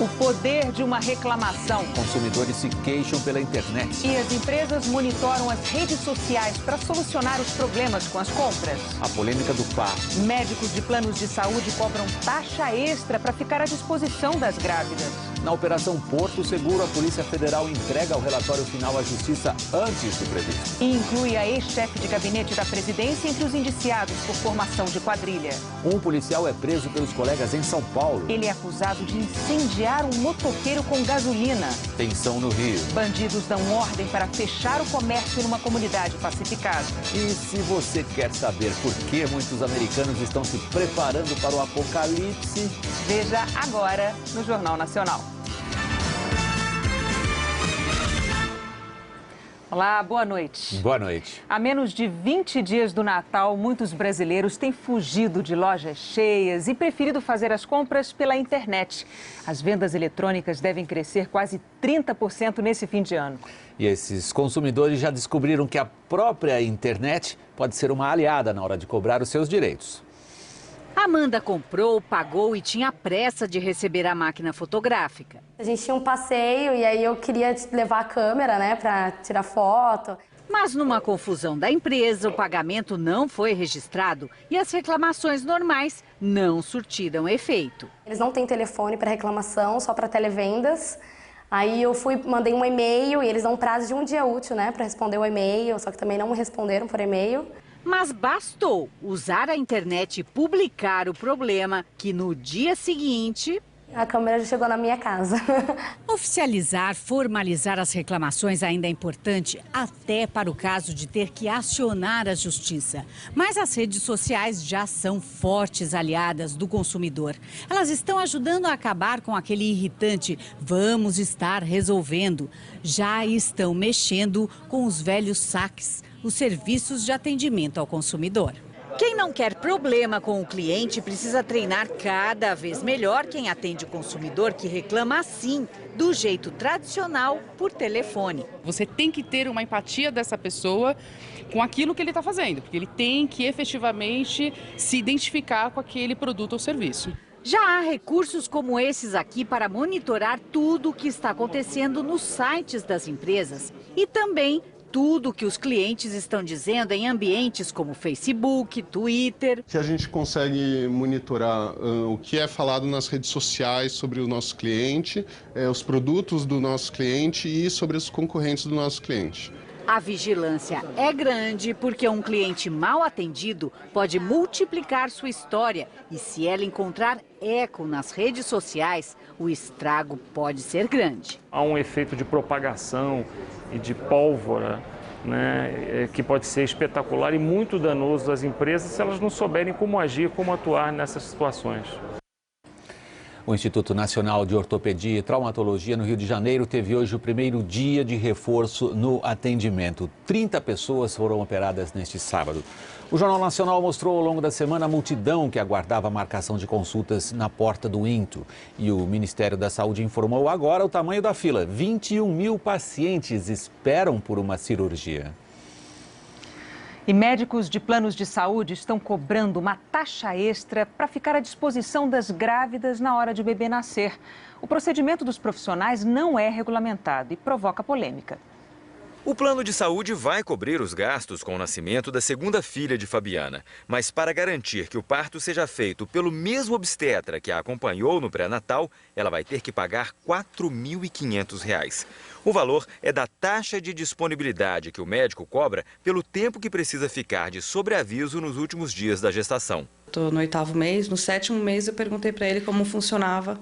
O poder de uma reclamação. Consumidores se queixam pela internet. E as empresas monitoram as redes sociais para solucionar os problemas com as compras. A polêmica do parto. Médicos de planos de saúde cobram taxa extra para ficar à disposição das grávidas. Na Operação Porto Seguro, a Polícia Federal entrega o relatório final à Justiça antes do previsto. E inclui a ex-chefe de gabinete da presidência entre os indiciados por formação de quadrilha. Um policial é preso pelos colegas em São Paulo. Ele é acusado de incendiar um motoqueiro com gasolina. Tensão no Rio. Bandidos dão ordem para fechar o comércio numa comunidade pacificada. E se você quer saber por que muitos americanos estão se preparando para o apocalipse, veja agora no Jornal Nacional. Olá, boa noite. Boa noite. Há menos de 20 dias do Natal, muitos brasileiros têm fugido de lojas cheias e preferido fazer as compras pela internet. As vendas eletrônicas devem crescer quase 30% nesse fim de ano. E esses consumidores já descobriram que a própria internet pode ser uma aliada na hora de cobrar os seus direitos. Amanda comprou, pagou e tinha pressa de receber a máquina fotográfica. A gente tinha um passeio e aí eu queria levar a câmera, né, para tirar foto. Mas numa confusão da empresa, o pagamento não foi registrado e as reclamações normais não surtiram efeito. Eles não têm telefone para reclamação, só para televendas. Aí eu mandei um e-mail e eles dão um prazo de um dia útil, né, para responder o e-mail, só que também não me responderam por e-mail. Mas bastou usar a internet e publicar o problema, que no dia seguinte... a câmera já chegou na minha casa. Oficializar, formalizar as reclamações ainda é importante, até para o caso de ter que acionar a justiça. Mas as redes sociais já são fortes aliadas do consumidor. Elas estão ajudando a acabar com aquele irritante "vamos estar resolvendo". Já estão mexendo com os velhos saques, os serviços de atendimento ao consumidor. Quem não quer problema com o cliente precisa treinar cada vez melhor quem atende o consumidor que reclama assim, do jeito tradicional, por telefone. Você tem que ter uma empatia dessa pessoa com aquilo que ele está fazendo, porque ele tem que efetivamente se identificar com aquele produto ou serviço. Já há recursos como esses aqui para monitorar tudo o que está acontecendo nos sites das empresas e também tudo o que os clientes estão dizendo em ambientes como Facebook, Twitter. Que a gente consegue monitorar o que é falado nas redes sociais sobre o nosso cliente, os produtos do nosso cliente e sobre os concorrentes do nosso cliente. A vigilância é grande porque um cliente mal atendido pode multiplicar sua história e se ela encontrar eco nas redes sociais, o estrago pode ser grande. Há um efeito de propagação e de pólvora, né, que pode ser espetacular e muito danoso às empresas se elas não souberem como agir, como atuar nessas situações. O Instituto Nacional de Ortopedia e Traumatologia no Rio de Janeiro teve hoje o primeiro dia de reforço no atendimento. 30 pessoas foram operadas neste sábado. O Jornal Nacional mostrou ao longo da semana a multidão que aguardava a marcação de consultas na porta do INTO. E o Ministério da Saúde informou agora o tamanho da fila. 21 mil pacientes esperam por uma cirurgia. E médicos de planos de saúde estão cobrando uma taxa extra para ficar à disposição das grávidas na hora de o bebê nascer. O procedimento dos profissionais não é regulamentado e provoca polêmica. O plano de saúde vai cobrir os gastos com o nascimento da segunda filha de Fabiana. Mas para garantir que o parto seja feito pelo mesmo obstetra que a acompanhou no pré-natal, ela vai ter que pagar R$ 4.500. O valor é da taxa de disponibilidade que o médico cobra pelo tempo que precisa ficar de sobreaviso nos últimos dias da gestação. Estou no 8º mês, no 7º mês eu perguntei para ele como funcionava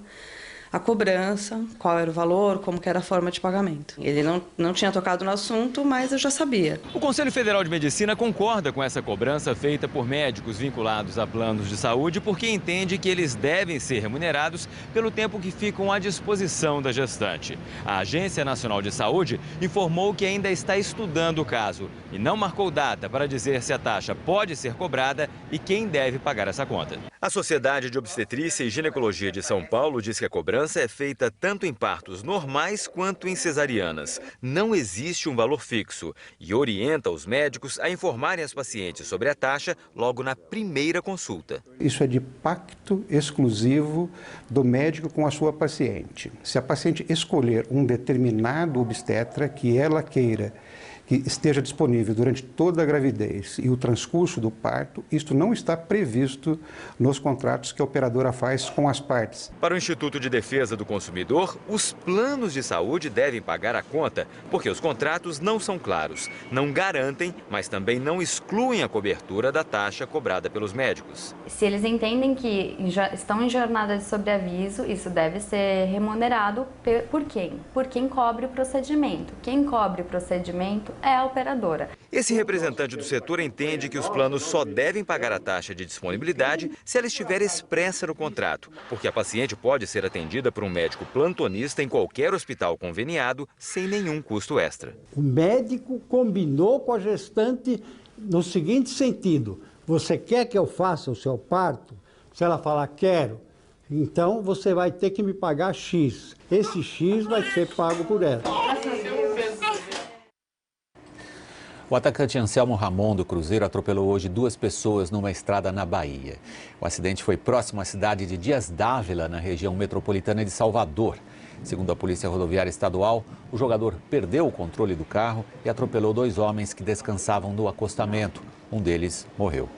a cobrança, qual era o valor, como que era a forma de pagamento. Ele não tinha tocado no assunto, mas eu já sabia. O Conselho Federal de Medicina concorda com essa cobrança feita por médicos vinculados a planos de saúde porque entende que eles devem ser remunerados pelo tempo que ficam à disposição da gestante. A Agência Nacional de Saúde informou que ainda está estudando o caso e não marcou data para dizer se a taxa pode ser cobrada e quem deve pagar essa conta. A Sociedade de Obstetrícia e Ginecologia de São Paulo diz que a cobrança cobrança é feita tanto em partos normais quanto em cesarianas. Não existe um valor fixo e orienta os médicos a informarem as pacientes sobre a taxa logo na primeira consulta. Isso é de pacto exclusivo do médico com a sua paciente. Se a paciente escolher um determinado obstetra que ela queira que esteja disponível durante toda a gravidez e o transcurso do parto, isto não está previsto nos contratos que a operadora faz com as partes. Para o Instituto de Defesa do Consumidor, os planos de saúde devem pagar a conta, porque os contratos não são claros, não garantem, mas também não excluem a cobertura da taxa cobrada pelos médicos. Se eles entendem que estão em jornada de sobreaviso, isso deve ser remunerado por quem? Por quem cobre o procedimento. Quem cobre o procedimento é a operadora. Esse representante do setor entende que os planos só devem pagar a taxa de disponibilidade se ela estiver expressa no contrato, porque a paciente pode ser atendida por um médico plantonista em qualquer hospital conveniado, sem nenhum custo extra. O médico combinou com a gestante no seguinte sentido: você quer que eu faça o seu parto? Se ela falar quero, então você vai ter que me pagar X. Esse X vai ser pago por ela. O atacante Anselmo Ramon, do Cruzeiro, atropelou hoje 2 pessoas numa estrada na Bahia. O acidente foi próximo à cidade de Dias d'Ávila, na região metropolitana de Salvador. Segundo a Polícia Rodoviária Estadual, o jogador perdeu o controle do carro e atropelou 2 homens que descansavam no acostamento. Um deles morreu.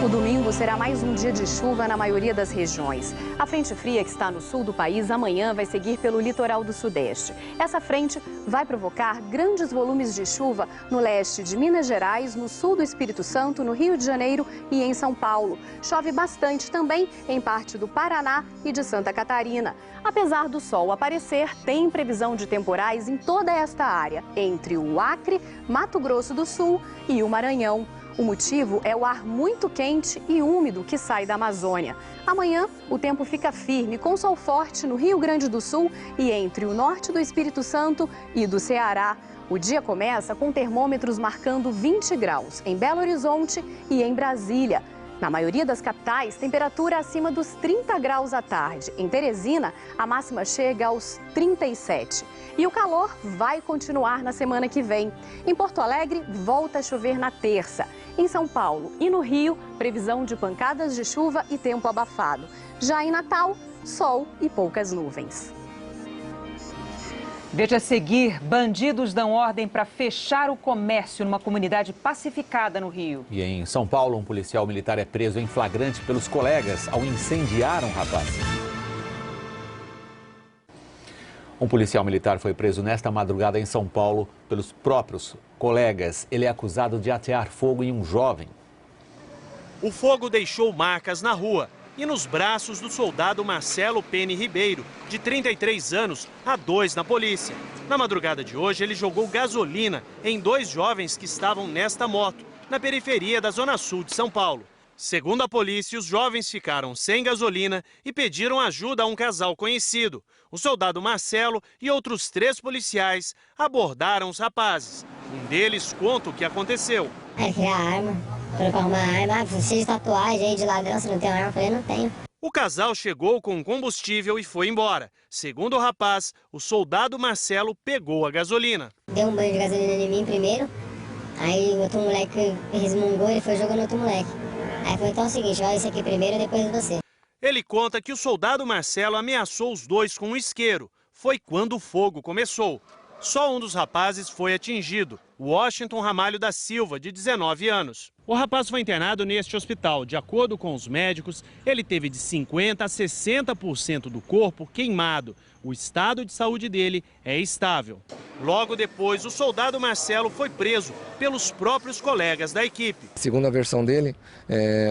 O domingo será mais um dia de chuva na maioria das regiões. A frente fria que está no sul do país amanhã vai seguir pelo litoral do sudeste. Essa frente vai provocar grandes volumes de chuva no leste de Minas Gerais, no sul do Espírito Santo, no Rio de Janeiro e em São Paulo. Chove bastante também em parte do Paraná e de Santa Catarina. Apesar do sol aparecer, tem previsão de temporais em toda esta área, entre o Acre, Mato Grosso do Sul e o Maranhão. O motivo é o ar muito quente e úmido que sai da Amazônia. Amanhã, o tempo fica firme, com sol forte no Rio Grande do Sul e entre o norte do Espírito Santo e do Ceará. O dia começa com termômetros marcando 20 graus em Belo Horizonte e em Brasília. Na maioria das capitais, temperatura acima dos 30 graus à tarde. Em Teresina, a máxima chega aos 37. E o calor vai continuar na semana que vem. Em Porto Alegre, volta a chover na terça. Em São Paulo e no Rio, previsão de pancadas de chuva e tempo abafado. Já em Natal, sol e poucas nuvens. Veja a seguir, bandidos dão ordem para fechar o comércio numa comunidade pacificada no Rio. E em São Paulo, um policial militar é preso em flagrante pelos colegas ao incendiar um rapaz. Um policial militar foi preso nesta madrugada em São Paulo pelos próprios colegas. Ele é acusado de atear fogo em um jovem. O fogo deixou marcas na rua e nos braços do soldado Marcelo Pene Ribeiro, de 33 anos, há 2 na polícia. Na madrugada de hoje, ele jogou gasolina em 2 jovens que estavam nesta moto, na periferia da Zona Sul de São Paulo. Segundo a polícia, os jovens ficaram sem gasolina e pediram ajuda a um casal conhecido. O soldado Marcelo e outros 3 policiais abordaram os rapazes. Um deles conta o que aconteceu. Aí tirar a arma, trocar uma arma, precisa de tatuagem aí de ladrão, se não tem arma, eu falei, não tenho. O casal chegou com combustível e foi embora. Segundo o rapaz, o soldado Marcelo pegou a gasolina. Deu um banho de gasolina em mim primeiro, aí o outro moleque resmungou e foi jogando outro moleque. Aí foi então o seguinte, olha esse aqui primeiro e depois você. Ele conta que o soldado Marcelo ameaçou os 2 com um isqueiro. Foi quando o fogo começou. Só um dos rapazes foi atingido, Washington Ramalho da Silva, de 19 anos. O rapaz foi internado neste hospital. De acordo com os médicos, ele teve de 50% a 60% do corpo queimado. O estado de saúde dele é estável. Logo depois, o soldado Marcelo foi preso pelos próprios colegas da equipe. Segundo a versão dele,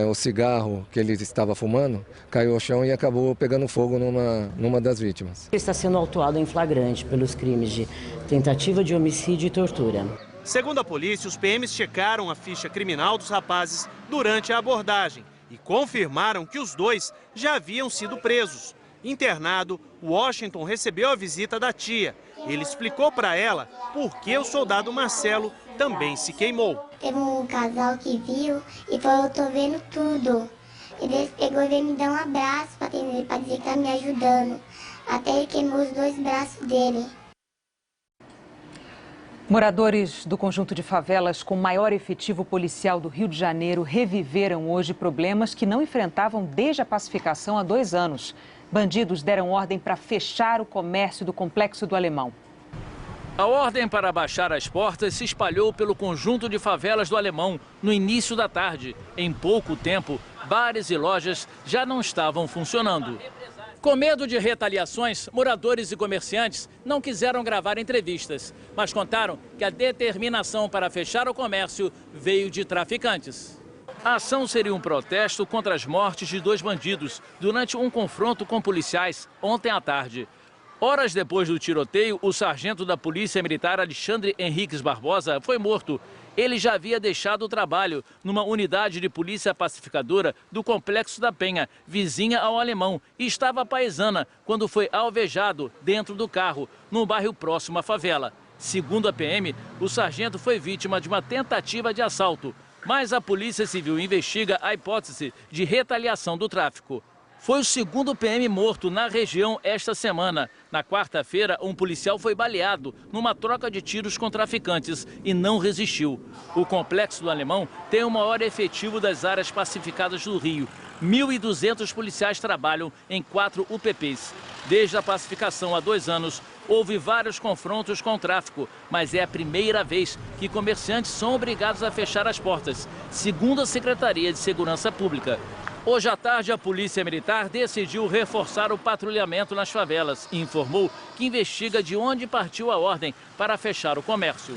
o cigarro que ele estava fumando caiu ao chão e acabou pegando fogo numa das vítimas. Ele está sendo autuado em flagrante pelos crimes de tentativa de homicídio e tortura. Segundo a polícia, os PMs checaram a ficha criminal dos rapazes durante a abordagem e confirmaram que os 2 já haviam sido presos. Internado, Washington recebeu a visita da tia. Ele explicou para ela por que o soldado Marcelo também se queimou. Teve um casal que viu e falou: eu tô vendo tudo. Ele pegou e veio me dar um abraço para dizer que tá me ajudando. Até ele queimou os 2 braços dele. Moradores do conjunto de favelas com maior efetivo policial do Rio de Janeiro reviveram hoje problemas que não enfrentavam desde a pacificação há 2 anos. Bandidos deram ordem para fechar o comércio do Complexo do Alemão. A ordem para baixar as portas se espalhou pelo conjunto de favelas do Alemão no início da tarde. Em pouco tempo, bares e lojas já não estavam funcionando. Com medo de retaliações, moradores e comerciantes não quiseram gravar entrevistas, mas contaram que a determinação para fechar o comércio veio de traficantes. A ação seria um protesto contra as mortes de 2 bandidos durante um confronto com policiais ontem à tarde. Horas depois do tiroteio, o sargento da Polícia Militar Alexandre Henriques Barbosa foi morto. Ele já havia deixado o trabalho numa unidade de polícia pacificadora do Complexo da Penha, vizinha ao Alemão, e estava à paisana quando foi alvejado dentro do carro, num bairro próximo à favela. Segundo a PM, o sargento foi vítima de uma tentativa de assalto, mas a Polícia Civil investiga a hipótese de retaliação do tráfico. Foi o 2º PM morto na região esta semana. Na quarta-feira, um policial foi baleado numa troca de tiros com traficantes e não resistiu. O Complexo do Alemão tem o maior efetivo das áreas pacificadas do Rio. 1.200 policiais trabalham em 4 UPPs. Desde a pacificação há 2 anos, houve vários confrontos com o tráfico, mas é a primeira vez que comerciantes são obrigados a fechar as portas, segundo a Secretaria de Segurança Pública. Hoje à tarde, a Polícia Militar decidiu reforçar o patrulhamento nas favelas e informou que investiga de onde partiu a ordem para fechar o comércio.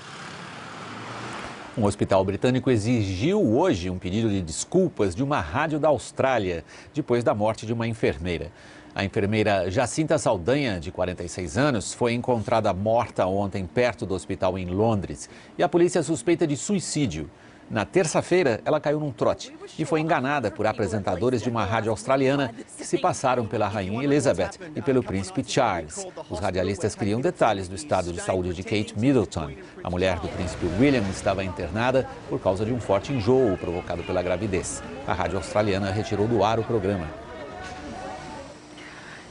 Um hospital britânico exigiu hoje um pedido de desculpas de uma rádio da Austrália, depois da morte de uma enfermeira. A enfermeira Jacinta Saldanha, de 46 anos, foi encontrada morta ontem perto do hospital em Londres e a polícia suspeita de suicídio. Na terça-feira, ela caiu num trote e foi enganada por apresentadores de uma rádio australiana que se passaram pela Rainha Elizabeth e pelo Príncipe Charles. Os radialistas queriam detalhes do estado de saúde de Kate Middleton. A mulher do Príncipe William estava internada por causa de um forte enjoo provocado pela gravidez. A rádio australiana retirou do ar o programa.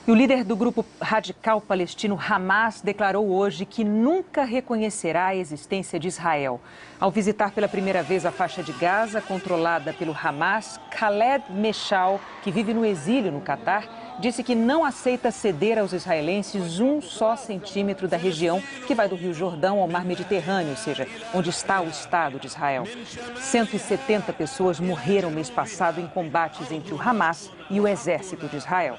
E o líder do grupo radical palestino Hamas declarou hoje que nunca reconhecerá a existência de Israel. Ao visitar pela primeira vez a faixa de Gaza, controlada pelo Hamas, Khaled Meshal, que vive no exílio no Catar, disse que não aceita ceder aos israelenses um só centímetro da região que vai do Rio Jordão ao Mar Mediterrâneo, ou seja, onde está o Estado de Israel. 170 pessoas morreram mês passado em combates entre o Hamas e o Exército de Israel.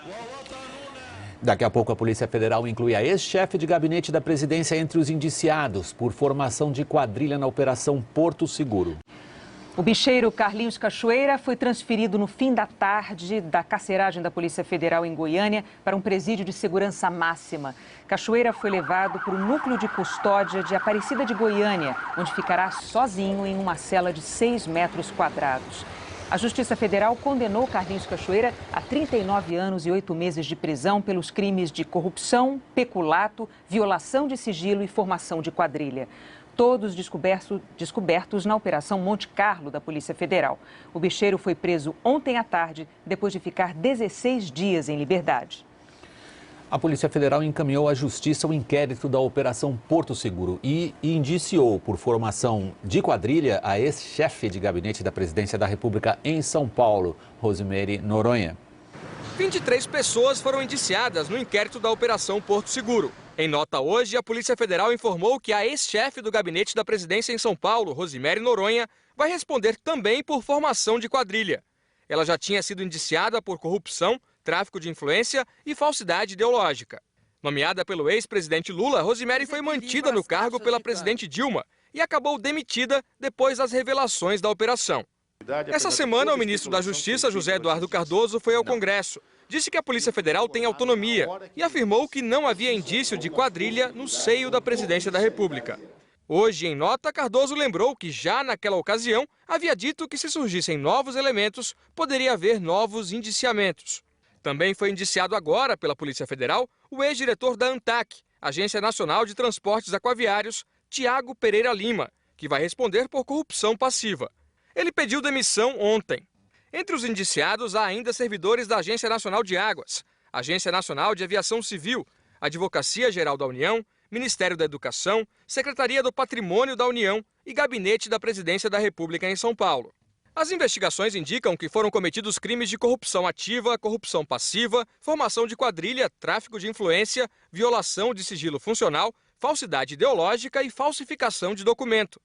Daqui a pouco, a Polícia Federal inclui a ex-chefe de gabinete da presidência entre os indiciados por formação de quadrilha na Operação Porto Seguro. O bicheiro Carlinhos Cachoeira foi transferido no fim da tarde da carceragem da Polícia Federal em Goiânia para um presídio de segurança máxima. Cachoeira foi levado para o núcleo de custódia de Aparecida de Goiânia, onde ficará sozinho em uma cela de 6 metros quadrados. A Justiça Federal condenou Carlinhos Cachoeira a 39 anos e 8 meses de prisão pelos crimes de corrupção, peculato, violação de sigilo e formação de quadrilha. Todos descobertos na Operação Monte Carlo da Polícia Federal. O bicheiro foi preso ontem à tarde, depois de ficar 16 dias em liberdade. A Polícia Federal encaminhou à Justiça o inquérito da Operação Porto Seguro e indiciou por formação de quadrilha a ex-chefe de gabinete da Presidência da República em São Paulo, Rosemary Noronha. 23 pessoas foram indiciadas no inquérito da Operação Porto Seguro. Em nota hoje, a Polícia Federal informou que a ex-chefe do gabinete da Presidência em São Paulo, Rosemary Noronha, vai responder também por formação de quadrilha. Ela já tinha sido indiciada por corrupção, tráfico de influência e falsidade ideológica. Nomeada pelo ex-presidente Lula, Rosemary foi mantida no cargo pela presidente Dilma e acabou demitida depois das revelações da operação. Essa semana, o ministro da Justiça, José Eduardo Cardoso, foi ao Congresso. Disse que a Polícia Federal tem autonomia e afirmou que não havia indício de quadrilha no seio da Presidência da República. Hoje, em nota, Cardoso lembrou que já naquela ocasião havia dito que se surgissem novos elementos, poderia haver novos indiciamentos. Também foi indiciado agora pela Polícia Federal o ex-diretor da ANTAQ, Agência Nacional de Transportes Aquaviários, Tiago Pereira Lima, que vai responder por corrupção passiva. Ele pediu demissão ontem. Entre os indiciados há ainda servidores da Agência Nacional de Águas, Agência Nacional de Aviação Civil, Advocacia Geral da União, Ministério da Educação, Secretaria do Patrimônio da União e Gabinete da Presidência da República em São Paulo. As investigações indicam que foram cometidos crimes de corrupção ativa, corrupção passiva, formação de quadrilha, tráfico de influência, violação de sigilo funcional, falsidade ideológica e falsificação de documento.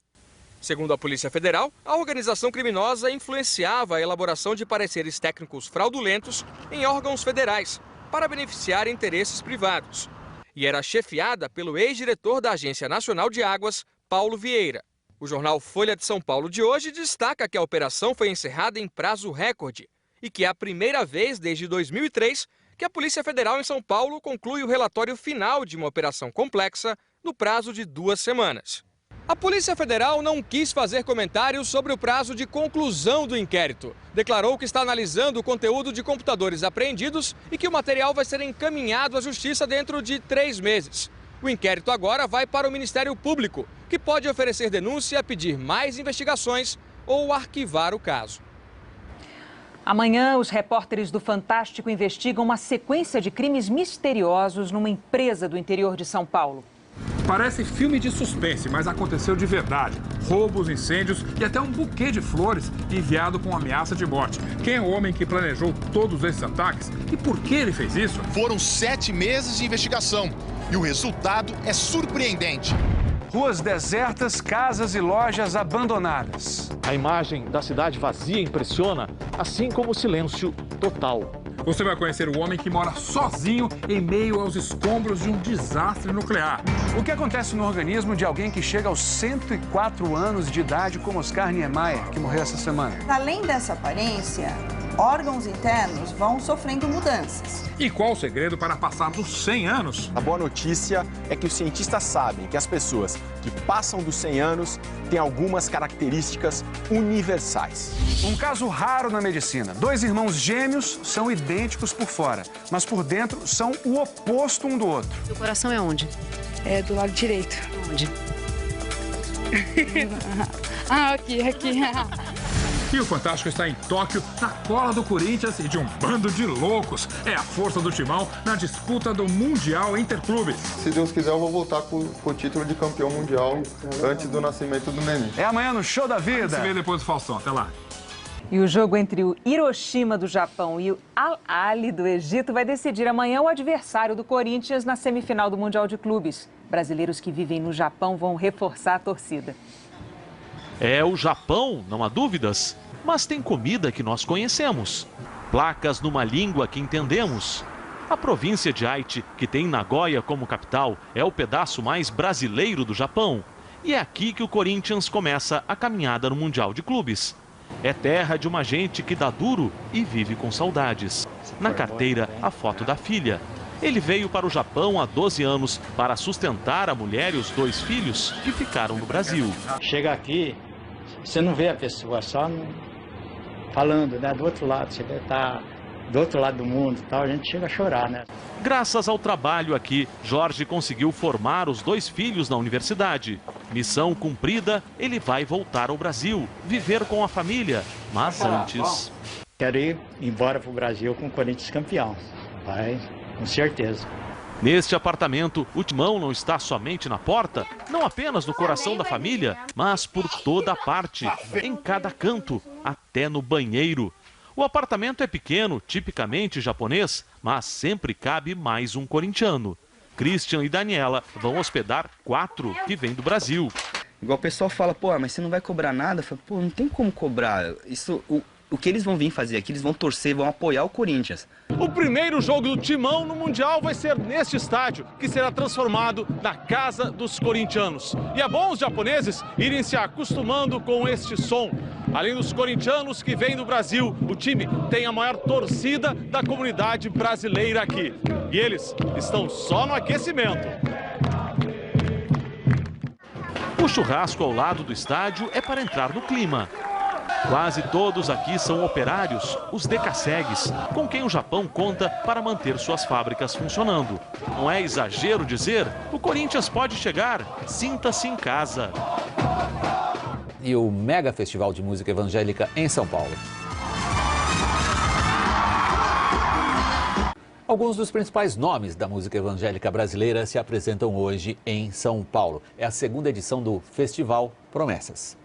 Segundo a Polícia Federal, a organização criminosa influenciava a elaboração de pareceres técnicos fraudulentos em órgãos federais para beneficiar interesses privados. E era chefiada pelo ex-diretor da Agência Nacional de Águas, Paulo Vieira. O jornal Folha de São Paulo de hoje destaca que a operação foi encerrada em prazo recorde e que é a primeira vez desde 2003 que a Polícia Federal em São Paulo conclui o relatório final de uma operação complexa no prazo de 2 semanas. A Polícia Federal não quis fazer comentários sobre o prazo de conclusão do inquérito. Declarou que está analisando o conteúdo de computadores apreendidos e que o material vai ser encaminhado à Justiça dentro de 3 meses. O inquérito agora vai para o Ministério Público, que pode oferecer denúncia, pedir mais investigações ou arquivar o caso. Amanhã, os repórteres do Fantástico investigam uma sequência de crimes misteriosos numa empresa do interior de São Paulo. Parece filme de suspense, mas aconteceu de verdade. Roubos, incêndios e até um buquê de flores enviado com ameaça de morte. Quem é o homem que planejou todos esses ataques e por que ele fez isso? Foram 7 meses de investigação e o resultado é surpreendente. Ruas desertas, casas e lojas abandonadas. A imagem da cidade vazia impressiona, assim como o silêncio total. Você vai conhecer o homem que mora sozinho em meio aos escombros de um desastre nuclear. O que acontece no organismo de alguém que chega aos 104 anos de idade, como Oscar Niemeyer, que morreu essa semana? Além dessa aparência, órgãos internos vão sofrendo mudanças. E qual o segredo para passar dos 100 anos? A boa notícia é que os cientistas sabem que as pessoas que passam dos 100 anos têm algumas características universais. Um caso raro na medicina. 2 irmãos gêmeos são idênticos por fora, mas por dentro são o oposto um do outro. O coração é onde? É do lado direito. Onde? Aqui. E o Fantástico está em Tóquio, na cola do Corinthians e de um bando de loucos. É a força do Timão na disputa do Mundial Interclubes. Se Deus quiser, eu vou voltar com o título de campeão mundial antes do nascimento do neném. É amanhã no Show da Vida. Se vê depois do Faustão. Até lá. E o jogo entre o Hiroshima do Japão e o Al-Ahly do Egito vai decidir amanhã o adversário do Corinthians na semifinal do Mundial de Clubes. Brasileiros que vivem no Japão vão reforçar a torcida. É o Japão, não há dúvidas, mas tem comida que nós conhecemos, placas numa língua que entendemos. A província de Aichi, que tem Nagoya como capital, é o pedaço mais brasileiro do Japão. E é aqui que o Corinthians começa a caminhada no Mundial de Clubes. É terra de uma gente que dá duro e vive com saudades. Na carteira, a foto da filha. Ele veio para o Japão há 12 anos para sustentar a mulher e os 2 filhos que ficaram no Brasil. Chega aqui, você não vê a pessoa, só falando, né, do outro lado, você vê, tá do outro lado do mundo, tal, a gente chega a chorar, né? Graças ao trabalho aqui, Jorge conseguiu formar os 2 filhos na universidade. Missão cumprida, ele vai voltar ao Brasil, viver com a família, mas antes... Quero ir embora para o Brasil com o Corinthians campeão, vai, com certeza. Neste apartamento, o Timão não está somente na porta, não apenas no coração da família, mas por toda a parte, em cada canto, até no banheiro. O apartamento é pequeno, tipicamente japonês, mas sempre cabe mais um corintiano. Christian e Daniela vão hospedar 4 que vêm do Brasil. Igual o pessoal fala, pô, mas você não vai cobrar nada? Eu falo, pô, não tem como cobrar. Isso, o que eles vão vir fazer aqui, eles vão torcer, vão apoiar o Corinthians. O primeiro jogo do Timão no Mundial vai ser neste estádio, que será transformado na casa dos corintianos. E é bom os japoneses irem se acostumando com este som. Além dos corintianos que vêm do Brasil, o time tem a maior torcida da comunidade brasileira aqui. E eles estão só no aquecimento. O churrasco ao lado do estádio é para entrar no clima. Quase todos aqui são operários, os decassegues, com quem o Japão conta para manter suas fábricas funcionando. Não é exagero dizer, o Corinthians pode chegar, sinta-se em casa. e o Mega Festival de Música Evangélica em São Paulo. Alguns dos principais nomes da música evangélica brasileira se apresentam hoje em São Paulo. É a segunda edição do Festival Promessas.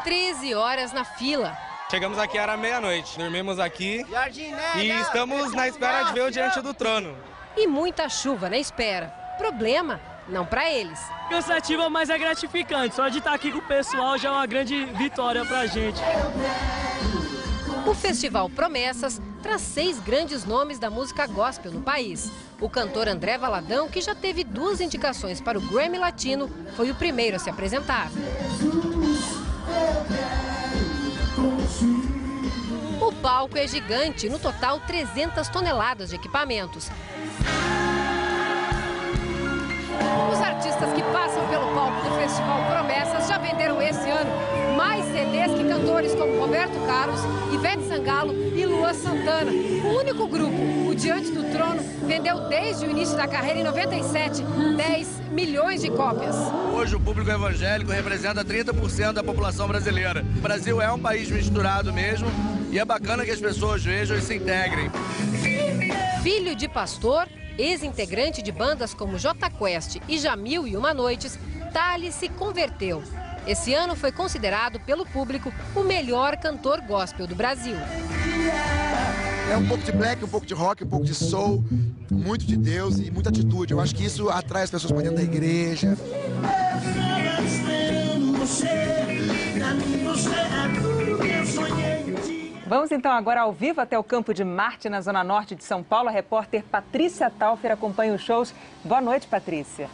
13 horas na fila. Chegamos aqui, era meia-noite, dormimos aqui e estamos na espera de ver o Diante do Trono. E muita chuva na espera. Problema? Não para eles. Cansativa, mas é gratificante. Só de estar aqui com o pessoal já é uma grande vitória pra gente. O Festival Promessas traz 6 grandes nomes da música gospel no país. O cantor André Valadão, que já teve 2 indicações para o Grammy Latino, foi o primeiro a se apresentar. O palco é gigante, no total 300 toneladas de equipamentos. Os artistas que passam pelo palco do Festival Promessas já venderam esse ano mais CDs que cantores como Roberto Carlos, Ivete Sangalo e Luan Santana. O único grupo, o Diante do Trono, vendeu desde o início da carreira em 97, 10 milhões de cópias. Hoje o público evangélico representa 30% da população brasileira. O Brasil é um país misturado mesmo e é bacana que as pessoas vejam e se integrem. Filho de pastor, ex-integrante de bandas como Jota Quest e Jamil e Uma Noites, Thales se converteu. Esse ano foi considerado pelo público o melhor cantor gospel do Brasil. É um pouco de black, um pouco de rock, um pouco de soul, muito de Deus e muita atitude. Eu acho que isso atrai as pessoas para dentro da igreja. Vamos então agora ao vivo até o Campo de Marte, na Zona Norte de São Paulo. A repórter Patrícia Taufer acompanha os shows. Boa noite, Patrícia.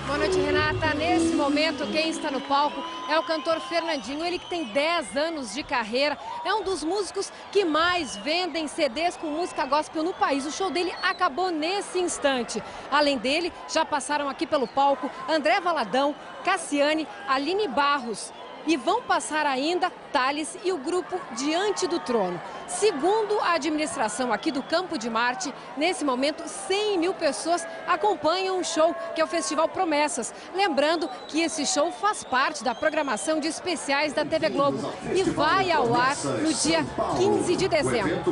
Boa noite, Renata. Nesse momento, quem está no palco é o cantor Fernandinho. Ele que tem 10 anos de carreira, é um dos músicos que mais vendem CDs com música gospel no país. O show dele acabou nesse instante. Além dele, já passaram aqui pelo palco André Valadão, Cassiane, Aline Barros. E vão passar ainda Thales e o grupo Diante do Trono. Segundo a administração aqui do Campo de Marte, nesse momento 100 mil pessoas acompanham o show, que é o Festival Promessas. Lembrando que esse show faz parte da programação de especiais da TV Globo e vai ao ar no dia 15 de dezembro,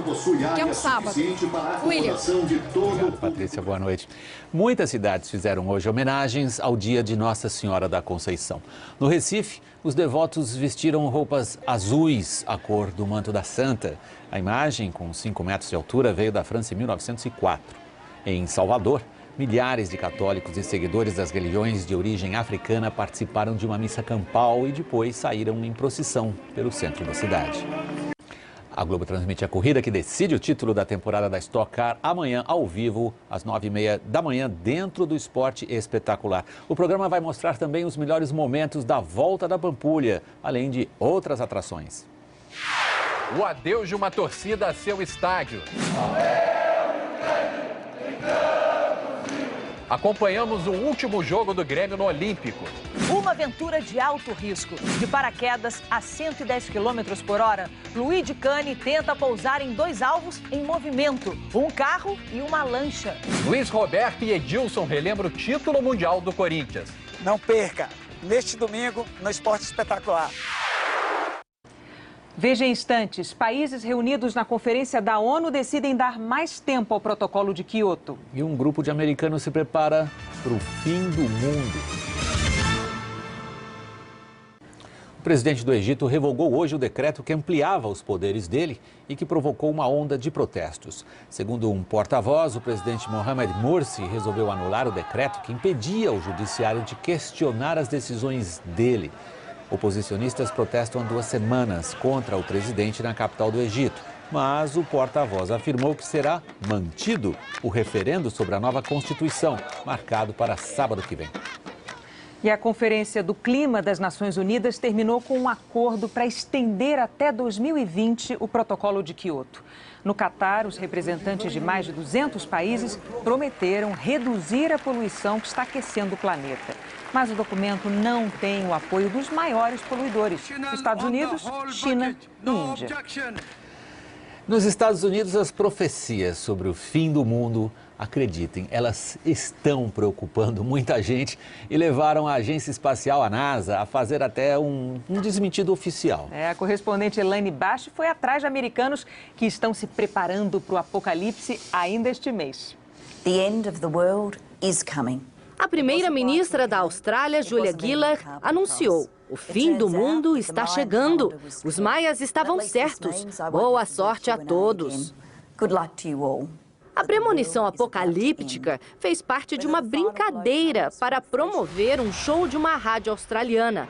que é um sábado. William. Obrigado, Patrícia. Boa noite. Muitas cidades fizeram hoje homenagens ao dia de Nossa Senhora da Conceição. No Recife, os devotos vestiram roupas azuis, a cor do manto da Santa. A imagem, com 5 metros de altura, veio da França em 1904. Em Salvador, milhares de católicos e seguidores das religiões de origem africana participaram de uma missa campal e depois saíram em procissão pelo centro da cidade. A Globo transmite a corrida que decide o título da temporada da Stock Car amanhã, ao vivo, às 9h30 da manhã, dentro do Esporte Espetacular. O programa vai mostrar também os melhores momentos da volta da Pampulha, além de outras atrações. O adeus de uma torcida a seu estádio. Acompanhamos o último jogo do Grêmio no Olímpico. Uma aventura de alto risco. De paraquedas a 110 km por hora, Luigi Cani tenta pousar em 2 alvos em movimento, um carro e uma lancha. Luiz Roberto e Edilson relembram o título mundial do Corinthians. Não perca, neste domingo, no Esporte Espetacular. Veja em instantes, países reunidos na conferência da ONU decidem dar mais tempo ao protocolo de Quioto. E um grupo de americanos se prepara para o fim do mundo. O presidente do Egito revogou hoje o decreto que ampliava os poderes dele e que provocou uma onda de protestos. Segundo um porta-voz, o presidente Mohamed Morsi resolveu anular o decreto que impedia o judiciário de questionar as decisões dele. Oposicionistas protestam há 2 semanas contra o presidente na capital do Egito, mas o porta-voz afirmou que será mantido o referendo sobre a nova Constituição, marcado para sábado que vem. E a Conferência do Clima das Nações Unidas terminou com um acordo para estender até 2020 o protocolo de Quioto. No Catar, os representantes de mais de 200 países prometeram reduzir a poluição que está aquecendo o planeta. Mas o documento não tem o apoio dos maiores poluidores: Estados Unidos, China e Índia. Nos Estados Unidos, as profecias sobre o fim do mundo Acreditem, elas estão preocupando muita gente e levaram a agência espacial, a NASA, a fazer até um desmentido oficial. A correspondente Elaine Bache foi atrás de americanos que estão se preparando para o apocalipse ainda este mês. The end of the world is coming. A primeira-ministra da Austrália, Julia Gillard, anunciou: o fim do mundo está chegando. Os maias estavam certos. Boa sorte a todos. Good luck to you all. A premonição apocalíptica fez parte de uma brincadeira para promover um show de uma rádio australiana.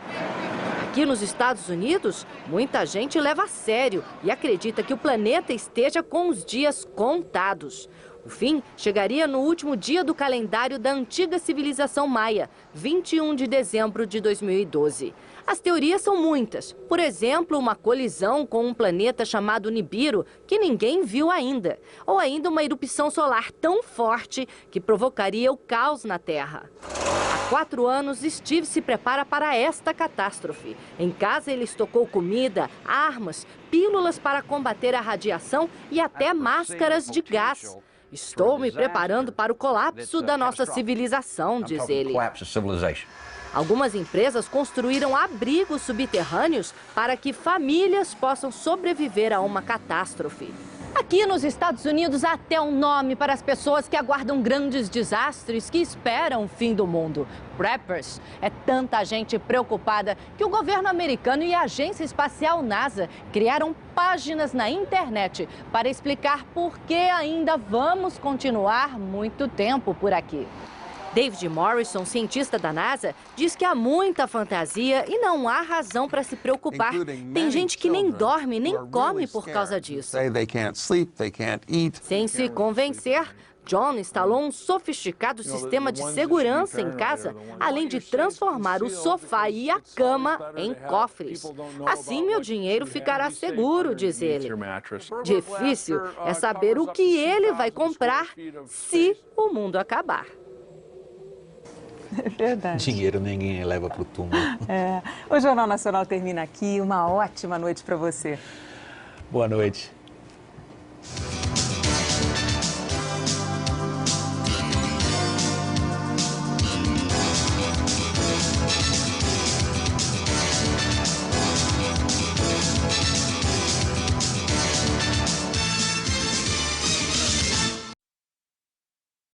Aqui nos Estados Unidos, muita gente leva a sério e acredita que o planeta esteja com os dias contados. O fim chegaria no último dia do calendário da antiga civilização maia, 21 de dezembro de 2012. As teorias são muitas. Por exemplo, uma colisão com um planeta chamado Nibiru, que ninguém viu ainda. Ou ainda uma erupção solar tão forte que provocaria o caos na Terra. Há 4 anos, Steve se prepara para esta catástrofe. Em casa, ele estocou comida, armas, pílulas para combater a radiação e até máscaras de gás. Estou me preparando para o colapso da nossa civilização, diz ele. Algumas empresas construíram abrigos subterrâneos para que famílias possam sobreviver a uma catástrofe. Aqui nos Estados Unidos há até um nome para as pessoas que aguardam grandes desastres, que esperam o fim do mundo. Preppers. É tanta gente preocupada que o governo americano e a agência espacial NASA criaram páginas na internet para explicar por que ainda vamos continuar muito tempo por aqui. David Morrison, cientista da NASA, diz que há muita fantasia e não há razão para se preocupar. Tem gente que nem dorme, nem come por causa disso. Sem se convencer, John instalou um sofisticado sistema de segurança em casa, além de transformar o sofá e a cama em cofres. Assim, meu dinheiro ficará seguro, diz ele. Difícil é saber o que ele vai comprar se o mundo acabar. É verdade. Dinheiro ninguém leva para o túmulo. O Jornal Nacional termina aqui. Uma ótima noite para você. Boa noite.